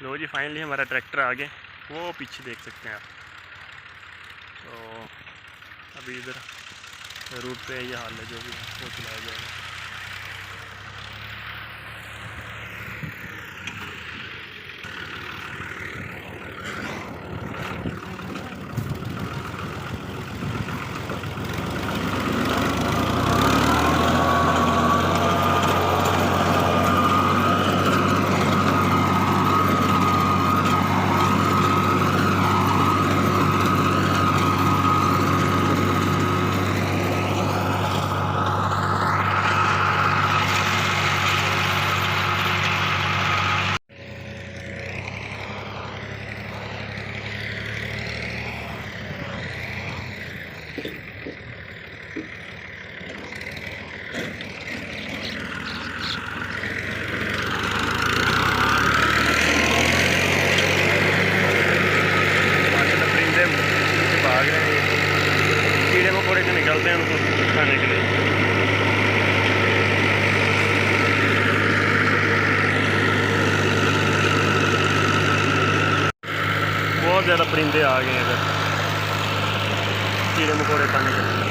लो जी, finally हमारा tractor आ गया, वो पीछे देख सकते हैं आप। तो अभी इधर रूट पे ये हाल है, जो भी वो चलाया जाएगा। भाग रहे हैं, कीड़े मकोड़े से निकलते हैं उनको खाने के लिए। बहुत ज़्यादा परिंदे आ गए हैं इधर कीड़े मकोड़े खाने के लिए।